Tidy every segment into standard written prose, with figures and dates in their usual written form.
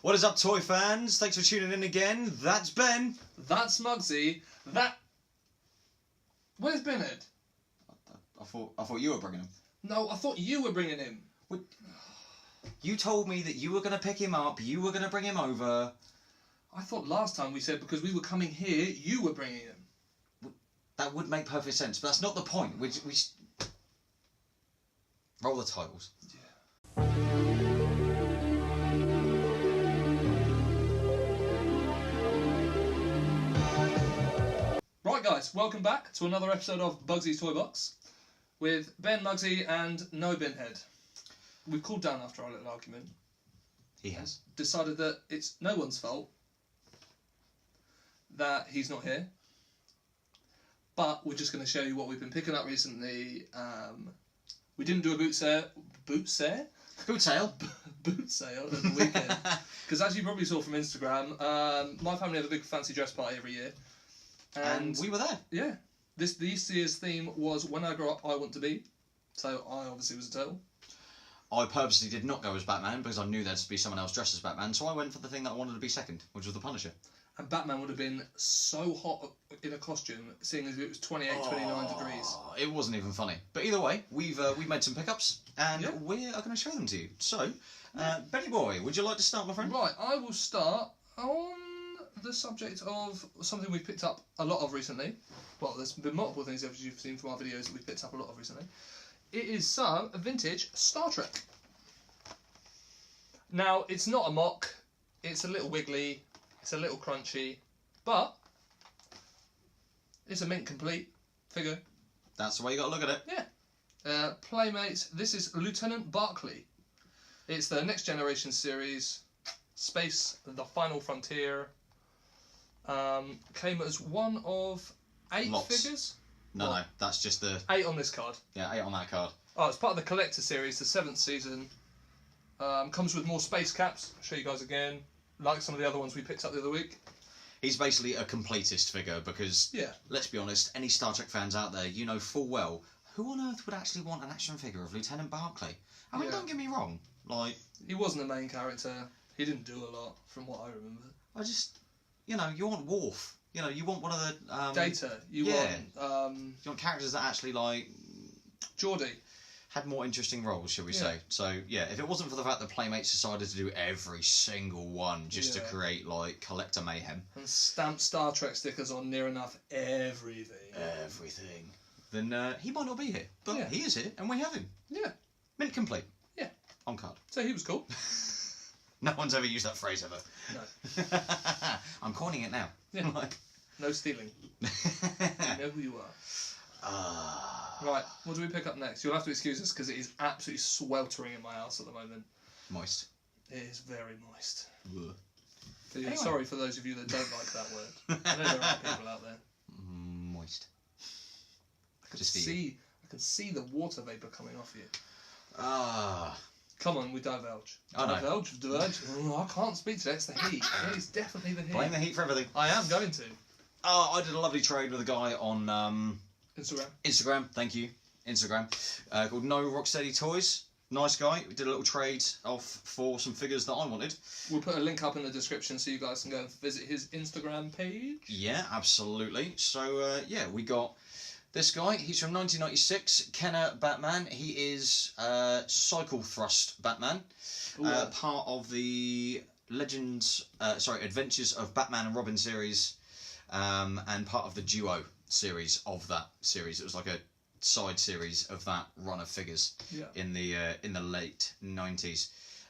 What is up, toy fans? Thanks for tuning in again. That's Ben. That's Muggsy. Where's Bennett? I thought you were bringing him. No, I thought you were bringing him. What? You told me that you were going to pick him up, you were going to bring him over. I thought last time we said because we were coming here, you were bringing him. That would make perfect sense, but that's not the point. We roll the titles. Yeah. Right, guys, welcome back to another episode of Bugsy's Toy Box with Ben, Muggsy, and No Binhead. We've cooled down after our little argument. He has. Decided that it's no one's fault that he's not here. But we're just going to show you what we've been picking up recently. We didn't do a boot sale at the weekend. Because as you probably saw from Instagram, my family have a big fancy dress party every year. And we were there. Yeah. This year's theme was When I Grow Up, I Want to Be. So I obviously was a turtle. I purposely did not go as Batman because I knew there'd be someone else dressed as Batman, so I went for the thing that I wanted to be second, which was the Punisher. And Batman would have been so hot in a costume, seeing as it was 28, 29 degrees. It wasn't even funny. But either way, we've made some pickups, and we are going to show them to you. So, Benny Boy, would you like to start, my friend? Right, I will start on the subject of something we've picked up a lot of recently. Well, there's been multiple things, as you've seen from our videos, that we've picked up a lot of recently. It is some vintage Star Trek. Now, it's not a mock. It's a little wiggly. It's a little crunchy. But it's a mint complete figure. That's the way you got to look at it. Yeah. Playmates. This is Lieutenant Barclay. It's the Next Generation series. Space, the Final Frontier. Came as one of 8 figures. No, that's just the... 8 on this card. Yeah, 8 on that card. Oh, it's part of the Collector series, the 7th season. Comes with more space caps. I'll show you guys again. Like some of the other ones we picked up the other week. He's basically a completist figure because, let's be honest, any Star Trek fans out there, you know full well, who on earth would actually want an action figure of Lieutenant Barclay? I mean, don't get me wrong. Like, he wasn't the main character. He didn't do a lot, from what I remember. I just, you want Worf. You want one of the... Data. You want characters that actually, like... Geordie. Had more interesting roles, shall we say. So, if it wasn't for the fact that Playmates decided to do every single one just to create, like, collector mayhem. And stamp Star Trek stickers on near enough everything. Then he might not be here. But he is here, and we have him. Yeah. Mint complete. Yeah. On card. So he was cool. No one's ever used that phrase ever. No. I'm coining it now. Yeah. No stealing. You know who you are. Right, what do we pick up next? You'll have to excuse us because it is absolutely sweltering in my house at the moment. Moist. It is very moist. Anyway. Sorry for those of you that don't like that word. I know there are people out there. Moist. I can see the water vapour coming off you. Come on, we divulge. Divulge. I can't speak today, it's the heat. It is definitely the heat. Blame the heat for everything. I am going to. I did a lovely trade with a guy on Instagram, thank you. Instagram. Called No Rocksteady Toys. Nice guy. We did a little trade off for some figures that I wanted. We'll put a link up in the description so you guys can go and visit his Instagram page. Yeah, absolutely. So, we got this guy. He's from 1996. Kenner Batman. He is Cycle Thrust Batman. Part of the Adventures of Batman and Robin series. And part of the Duo series of that series. It was like a side series of that run of figures in the late 90s.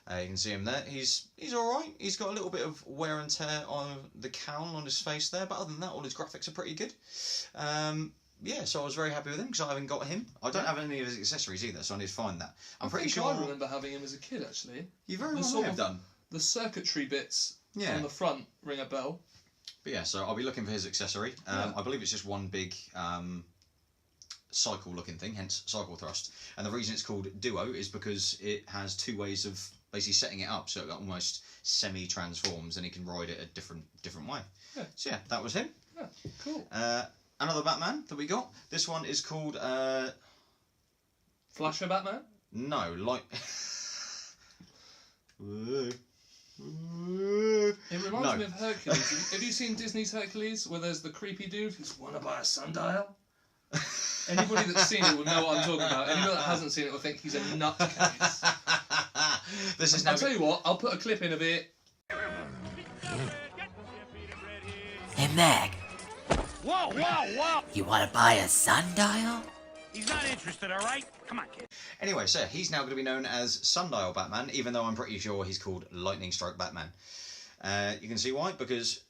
You can see him there. He's all right. He's got a little bit of wear and tear on the cowl on his face there, but other than that, all his graphics are pretty good. So I was very happy with him because I haven't got him. I don't have any of his accessories either, so I need to find that. I'm pretty sure I remember having him as a kid, actually. You very well may have done. The circuitry bits on the front ring a bell. But so I'll be looking for his accessory. I believe it's just one big cycle-looking thing, hence Cycle Thrust. And the reason it's called Duo is because it has 2 ways of basically setting it up, so it almost semi-transforms, and he can ride it a different way. Yeah. So that was him. Yeah, cool. Another Batman that we got. This one is called... Flasher Batman? No, like... It reminds me of Hercules. Have you seen Disney's Hercules, where there's the creepy dude who's wanna buy a sundial? Anybody that's seen it will know what I'm talking about. Anybody that hasn't seen it will think he's a nutcase. I'll tell you what, I'll put a clip in of it. Hey, Meg. Whoa, whoa, whoa! You want to buy a sundial? He's not interested, all right? Come on, kid. Anyway, so he's now going to be known as Sundial Batman, even though I'm pretty sure he's called Lightning Strike Batman. You can see why, because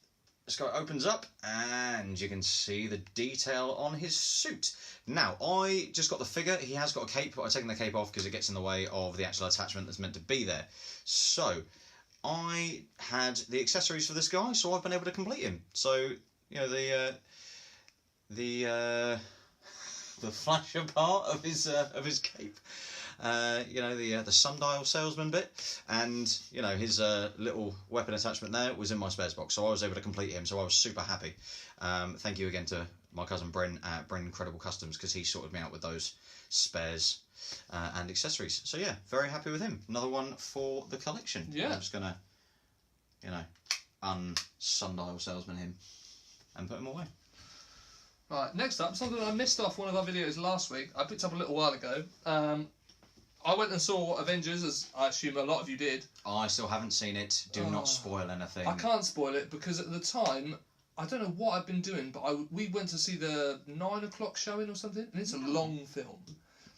the sky opens up and you can see the detail on his suit. Now, I just got the figure. He has got a cape, but I've taken the cape off because it gets in the way of the actual attachment that's meant to be there. So, I had the accessories for this guy, so I've been able to complete him. So, you know, the flasher part of his cape, you know, the sundial salesman bit, and you know his little weapon attachment there was in my spares box, so I was able to complete him. So I was super happy. Thank you again to my cousin Bryn at Bryn Incredible Customs, because he sorted me out with those spares and accessories. So yeah, very happy with him. Another one for the collection. Yeah. I'm just gonna, you know, sundial salesman him and put him away. Right, next up, something I missed off one of our videos last week. I picked up a little while ago. I went and saw Avengers, as I assume a lot of you did. I still haven't seen it. Do not spoil anything. I can't spoil it because at the time, I don't know what I've been doing, but we went to see the 9 o'clock showing or something, and it's a long film.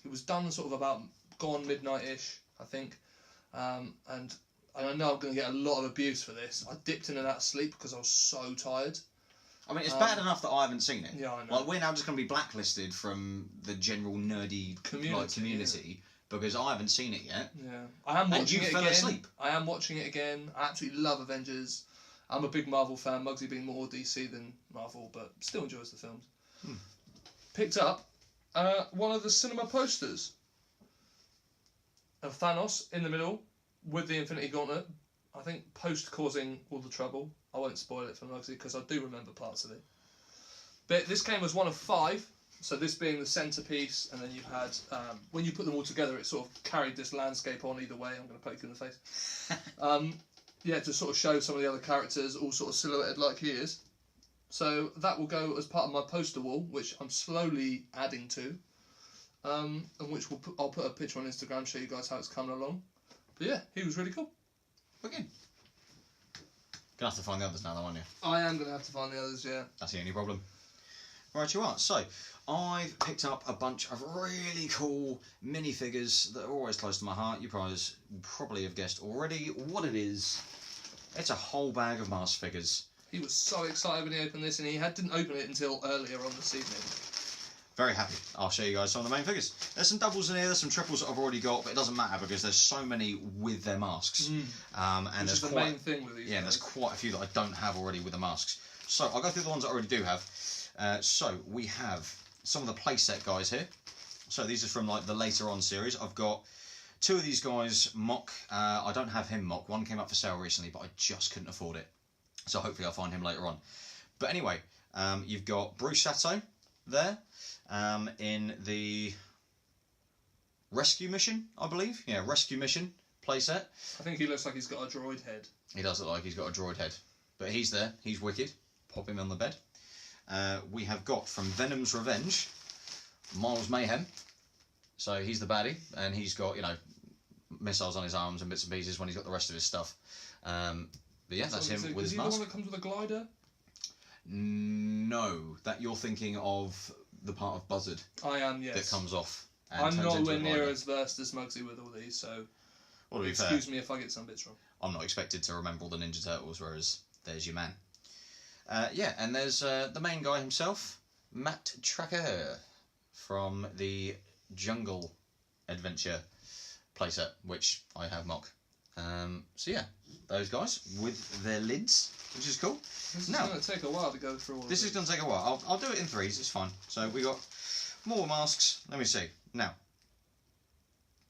It was done sort of about gone midnight-ish, I think. And I know I'm going to get a lot of abuse for this. I dipped in and out of sleep because I was so tired. I mean, it's bad enough that I haven't seen it. Yeah, I know. Like, we're now just going to be blacklisted from the general nerdy community because I haven't seen it yet. Yeah, I am watching it again. And you fell asleep. I am watching it again. I absolutely love Avengers. I'm a big Marvel fan. Muggsy being more DC than Marvel, but still enjoys the films. Picked up one of the cinema posters of Thanos in the middle with the Infinity Gauntlet. I think post causing all the trouble. I won't spoil it for Muggsy because I do remember parts of it. But this came as one of 5. So this being the centrepiece, and then you had, when you put them all together, it sort of carried this landscape on either way. I'm going to poke you in the face. Yeah, to sort of show some of the other characters all sort of silhouetted like he is. So that will go as part of my poster wall, which I'm slowly adding to, and which I'll put a picture on Instagram, show you guys how it's coming along. But yeah, he was really cool. Okay. Gonna have to find the others now, though, aren't you? I am gonna have to find the others, yeah. That's the only problem. Right, you are. So, I've picked up a bunch of really cool minifigures that are always close to my heart. You probably have guessed already what it is. It's a whole bag of Mars figures. He was so excited when he opened this, and he didn't open it until earlier on this evening. Very happy. I'll show you guys some of the main figures. There's some doubles in here, there's some triples that I've already got, but it doesn't matter because there's so many with their masks. And which there's is the main thing with these. Yeah, there's quite a few that I don't have already with the masks. So I'll go through the ones I already do have. So we have some of the playset guys here. So these are from like the later on series. I've got 2 of these guys mock. I don't have him mock. One came up for sale recently, but I just couldn't afford it. So hopefully I'll find him later on. But anyway, you've got Bruce Sato there. In the rescue mission, I believe. Yeah, rescue mission playset. I think he looks like he's got a droid head. He does look like he's got a droid head. But he's there. He's wicked. Pop him on the bed. We have got from Venom's Revenge, Miles Mayhem. So he's the baddie, and he's got, you know, missiles on his arms and bits and pieces when he's got the rest of his stuff. But yeah, that's him with his mask. Is he the one that comes with a glider? No, that you're thinking of the part of Buzzard. I am, yes. That comes off. And I'm turns nowhere into a near glider. as versed as Muggsy with all these, so Well, to be excuse fair, me if I get some bits wrong. I'm not expected to remember all the Ninja Turtles, whereas there's your man. Yeah, and there's the main guy himself, Matt Tracker, from the Jungle Adventure playset, which I have mock. So yeah, those guys with their lids, which is cool. This is going to take a while to go through all of This is going to take a while. I'll do it in 3s, it's fine. So we got more masks. Let me see. Now,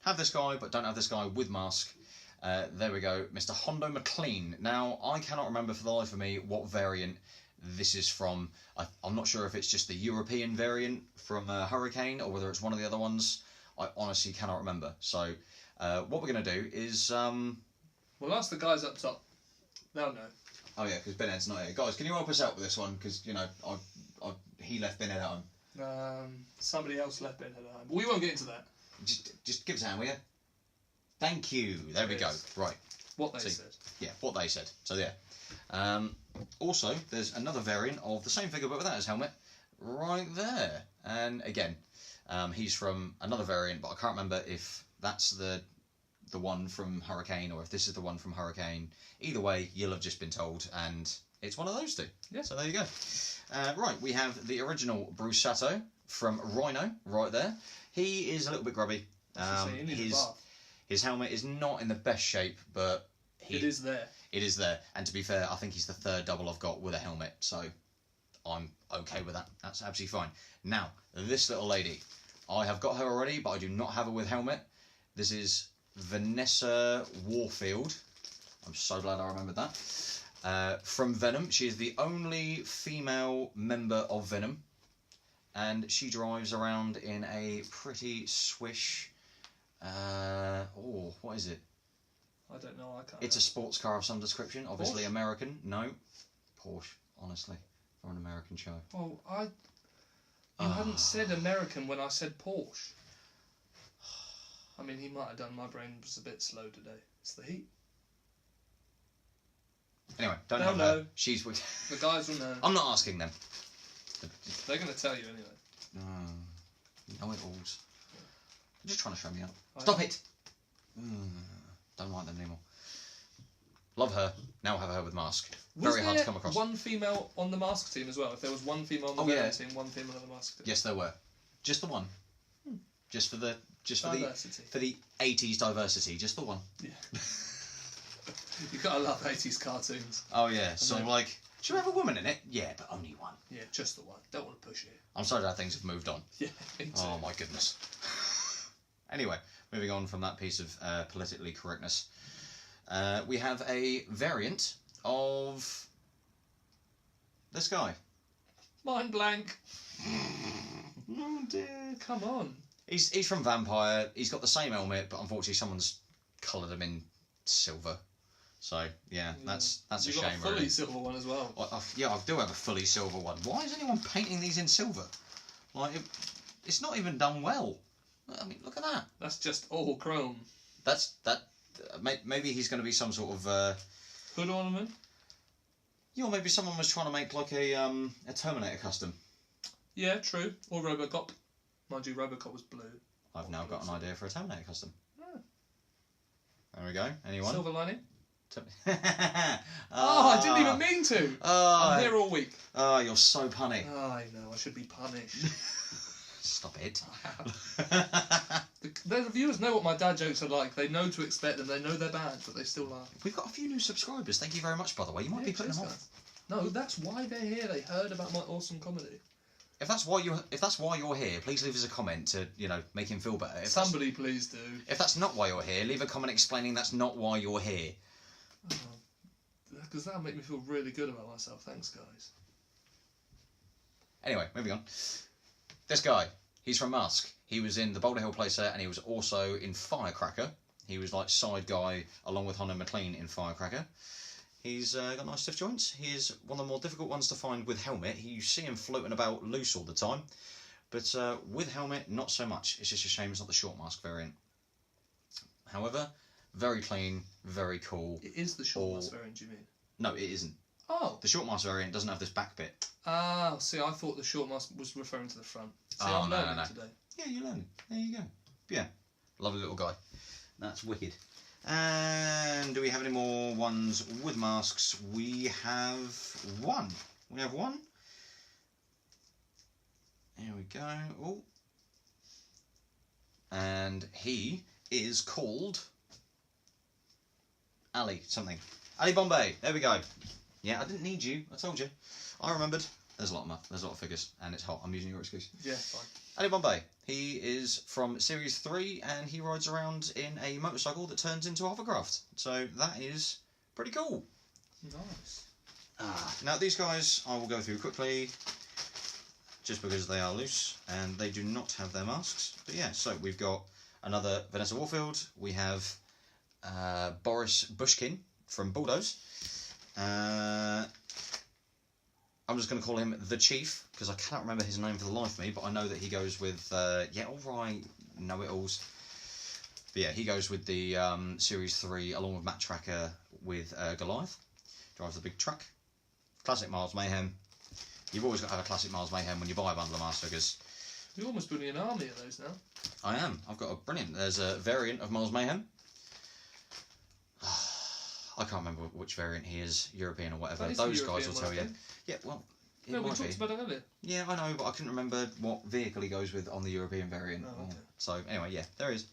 have this guy, but don't have this guy with mask. There we go, Mr. Hondo McLean. Now, I cannot remember for the life of me what variant this is from. I'm not sure if it's just the European variant from Hurricane or whether it's one of the other ones. I honestly cannot remember. So, what we're going to do is... We'll ask the guys up top. They'll know. Oh yeah, because Ben Ed's not here. Guys, can you help us out with this one? Because you know, he left Ben Ed at home. Somebody else left Ben Ed at home. But we won't get into that. Just give us a hand, will you? Thank you. There we go. Right. What they said. Yeah, what they said. So yeah. Also, there's another variant of the same figure but without his helmet, right there. And again, he's from another variant, but I can't remember if that's the one from Hurricane or if this is the one from Hurricane. Either way, you'll have just been told, and it's one of those two. Yeah. So there you go. Right, we have the original Bruce Sato from Rhino right there. He is a little bit grubby. His helmet is not in the best shape, but it is there. It is there, and to be fair, I think he's the third double I've got with a helmet, so I'm okay with that. That's absolutely fine. Now, this little lady, I have got her already, but I do not have her with helmet. This is Vanessa Warfield. I'm so glad I remembered that. From Venom. She is the only female member of Venom, and she drives around in a pretty swish. What is it? I don't know. I can't. It's a sports car of some description. Obviously Porsche? American. No, Porsche. Honestly, for an American show. Well, you hadn't said American when I said Porsche. I mean, he might have done. My brain was a bit slow today. It's the heat. Anyway, don't They'll have know. her. She's with. The guys will know. I'm not asking them. They're going to tell you anyway. Know it alls. I'm just trying to show me up. Stop it! Don't like them anymore. Love her. Now have her with mask. Very hard to come across. One female on the mask team as well. If there was one female on the Venom team, one female on the mask team. Yes, there were. Just the one. Just for the diversity. For the 80s diversity. Just the one. Yeah. You gotta love 80s cartoons. Oh yeah. So like, should we have a woman in it? Yeah, but only one. Yeah, just the one. Don't want to push it. I'm sorry that things have moved on. Yeah. Me too. Oh my goodness. Anyway, moving on from that piece of politically correctness, we have a variant of this guy. Mind blank. Oh dear. Come on. He's from Vampire. He's got the same helmet, but unfortunately someone's coloured him in silver. So yeah, that's a shame. You've got a fully really. silver one as well. Yeah, I do have a fully silver one. Why is anyone painting these in silver? Like, it's not even done well. I mean, look at that. That's just all chrome. Maybe he's going to be some sort of hood ornament. Yeah, or maybe someone was trying to make like a Terminator custom. Yeah, true. Or Robocop. Mind you, Robocop was blue. I've now got an idea for a Terminator custom. Oh. There we go. Anyone? Silver lining. Oh, I didn't even mean to. I'm here all week. Oh, you're so punny. Oh, I know. I should be punished. Stop it. The viewers know what my dad jokes are like. They know to expect them. They know they're bad, but they still laugh. We've got a few new subscribers. Thank you very much, by the way. You might be putting them off. No, that's why they're here. They heard about my awesome comedy. If that's why you're here, please leave us a comment to make him feel better. Somebody please do. If that's not why you're here, leave a comment explaining that's not why you're here. Because that'll make me feel really good about myself. Thanks, guys. Anyway, moving on. This guy, he's from Mask. He was in the Boulder Hill playset, and he was also in Firecracker. He was like side guy along with Hunter McLean in Firecracker. He's got nice stiff joints. He is one of the more difficult ones to find with helmet. You see him floating about loose all the time. But with helmet, not so much. It's just a shame it's not the short mask variant. However, very clean, very cool. It is the short mask variant, do you mean? No, it isn't. Oh. The short mask variant doesn't have this back bit. Ah, see, I thought the short mask was referring to the front. See, I'm learning today. Yeah, you're learning. There you go. Yeah, lovely little guy. That's wicked. And do we have any more ones with masks? We have one. We have one. Here we go. Oh. And he is called Ali something. Ali Bombay. There we go. Yeah, I didn't need you. I told you. I remembered. There's a lot of figures, and it's hot. I'm using your excuse. Yeah, fine. Ali Bombay. He is from Series 3, and he rides around in a motorcycle that turns into a hovercraft. So that is pretty cool. Nice. Now these guys I will go through quickly, just because they are loose, and they do not have their masks. But yeah, so we've got another Vanessa Warfield. We have Boris Bushkin from Bulldoze. I'm just going to call him the Chief because I cannot remember his name for the life of me, but I know that he goes with yeah, all right, know-it-alls. But yeah, he goes with the Series 3 along with Matt Tracker with Goliath. Drives the big truck. Classic Miles Mayhem. You've always got to have a classic Miles Mayhem when you buy a bundle of Mars figures. You're almost building an army of those now. I am. I've got a brilliant. There's a variant of Miles Mayhem. I can't remember which variant he is, European or whatever. Those guys will tell you. Yeah, well, no, we talked about it earlier. Yeah, I know, but I couldn't remember what vehicle he goes with on the European variant. Oh, okay. So anyway, yeah, there he is.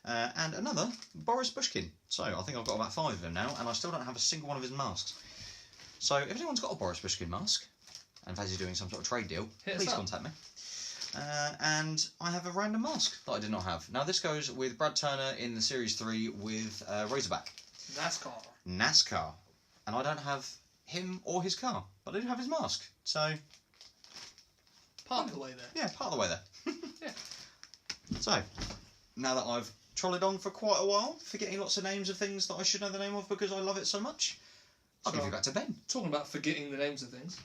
And another Boris Bushkin. So I think I've got about 5 of him now, and I still don't have a single one of his masks. So if anyone's got a Boris Bushkin mask, and Faz is doing some sort of trade deal, please contact me. And I have a random mask that I did not have. Now this goes with Brad Turner in the Series 3 with Razorback. NASCAR. And I don't have him or his car, but I do have his mask. So part of the way there. Yeah, part of the way there. Yeah. So now that I've trolled on for quite a while, forgetting lots of names of things that I should know the name of because I love it so much, I'll give you back to Ben. Talking about forgetting the names of things,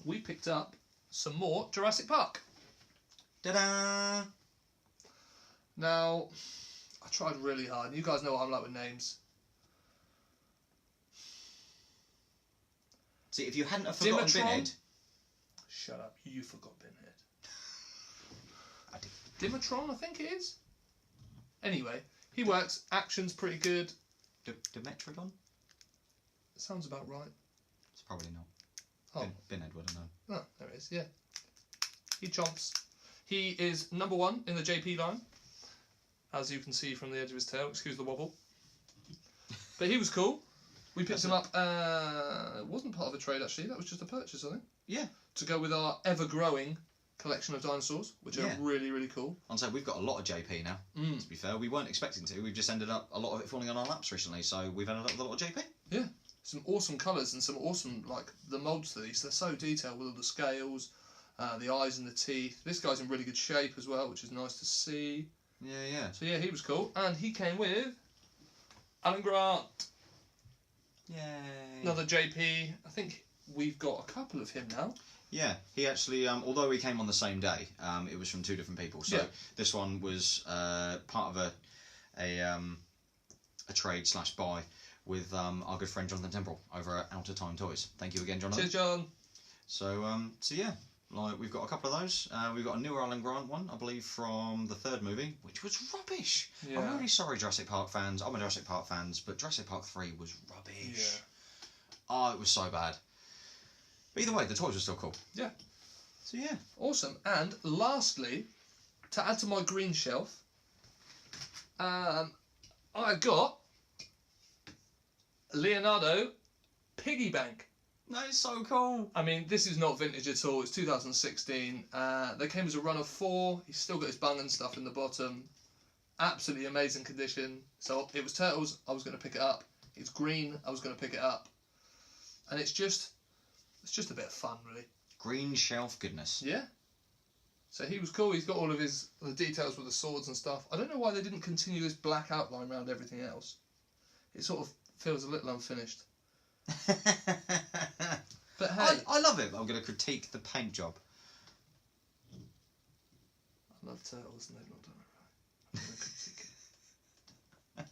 we picked up some more Jurassic Park. Ta-da! Now, I tried really hard. You guys know what I'm like with names. See, if you hadn't have forgotten Binhead... Shut up, you forgot Binhead. I did. Dimitron, I think it is. Anyway, he works. Action's pretty good. Dimetrodon? Sounds about right. It's probably not. Oh. Binhead would have known. Oh, there it is, yeah. He chomps. He is #1 in the JP line, as you can see from the edge of his tail. Excuse the wobble. But he was cool. We picked him up. It wasn't part of a trade, actually. That was just a purchase, I think. Yeah. To go with our ever-growing collection of dinosaurs, which are really, really cool. I'll say we've got a lot of JP now, to be fair. We weren't expecting to. We've just ended up, a lot of it falling on our laps recently, so we've ended up with a lot of JP. Yeah. Some awesome colours and some awesome, like, the moulds to these. They're so detailed with all the scales, the eyes and the teeth. This guy's in really good shape as well, which is nice to see. Yeah, yeah. So, yeah, he was cool. And he came with Alan Grant. Yay. Another JP. I think we've got a couple of him now. Yeah, he actually, although we came on the same day, it was from 2 different people. So this one was part of a trade / buy with our good friend Jonathan Temple over at Outer Time Toys. Thank you again, Jonathan. Cheers, John. So, so yeah, like we've got a couple of those. We've got a newer Alan Grant one, I believe, from the 3rd movie, which was rubbish. Yeah. I'm really sorry, Jurassic Park fans. I'm a Jurassic Park fans, but Jurassic Park 3 was rubbish. Yeah. Oh, it was so bad. But either way, the toys were still cool. Yeah. So yeah. Awesome. And lastly, to add to my green shelf, I got Leonardo Piggy Bank. That is so cool. I mean, this is not vintage at all. It's 2016. They came as a run of 4. He's still got his bung and stuff in the bottom. Absolutely amazing condition. So it was Turtles. I was going to pick it up. It's green. I was going to pick it up. And it's just a bit of fun, really. Green shelf goodness. Yeah. So he was cool. He's got all of the details with the swords and stuff. I don't know why they didn't continue this black outline around everything else. It sort of feels a little unfinished. But hey, I love it. I'm going to critique the paint job. I love Turtles and they've not done it right. I'm going to critique it.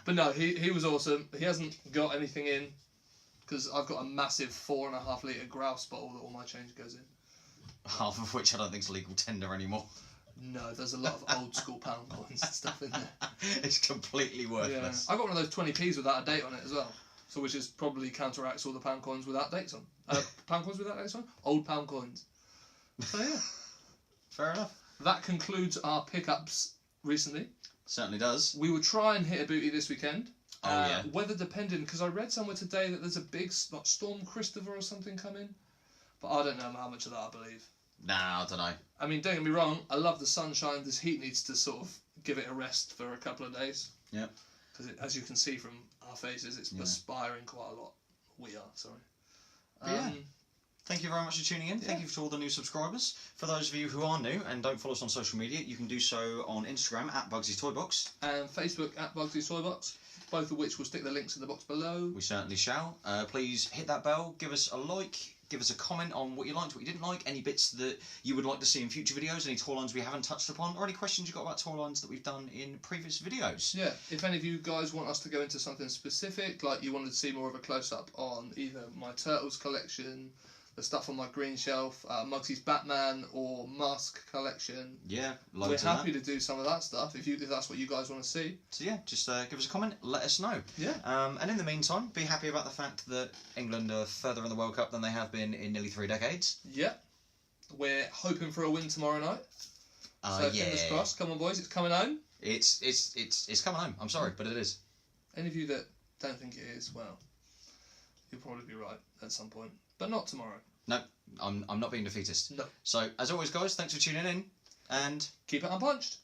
But no, he was awesome. He hasn't got anything in because I've got a massive 4.5 litre grouse bottle that all my change goes in. Half of which I don't think is legal tender anymore. No, there's a lot of old school pound coins and stuff in there. It's completely worthless. Yeah. I got one of those 20p's without a date on it as well. So which is probably counteracts all the pound coins without dates on. Pound coins without dates on? Old pound coins. So yeah. Fair enough. That concludes our pickups recently. Certainly does. We will try and hit a booty this weekend. Oh yeah. Weather dependent, because I read somewhere today that there's a big Storm Christopher or something coming. But I don't know how much of that I believe. Nah, I don't know. I mean, don't get me wrong, I love the sunshine. This heat needs to sort of give it a rest for a couple of days. Yep. Because as you can see from our faces, it's perspiring quite a lot. We are, sorry. Yeah. Thank you very much for tuning in. Thank you to all the new subscribers. For those of you who are new and don't follow us on social media, you can do so on Instagram at Bugsy's Toy Box. And Facebook at Bugsy's Toy Box. both of which we'll stick the links in the box below. We certainly shall. Please hit that bell, give us a like, give us a comment on what you liked, what you didn't like, any bits that you would like to see in future videos, any toy lines we haven't touched upon, or any questions you've got about toy lines that we've done in previous videos. Yeah, if any of you guys want us to go into something specific, like you wanted to see more of a close-up on either my Turtles collection, the stuff on my green shelf, Muggsy's Batman or Mask collection. Yeah, we're happy to do some of that stuff if that's what you guys want to see. So yeah, just give us a comment, let us know. Yeah. And in the meantime, be happy about the fact that England are further in the World Cup than they have been in nearly 3 decades. Yeah. We're hoping for a win tomorrow night. So fingers crossed. Come on, boys, it's coming home. It's coming home. I'm sorry, but it is. Any of you that don't think it is, well, you'll probably be right at some point. But not tomorrow. No, I'm not being defeatist. No. So, as always, guys, thanks for tuning in, and keep it unpunched.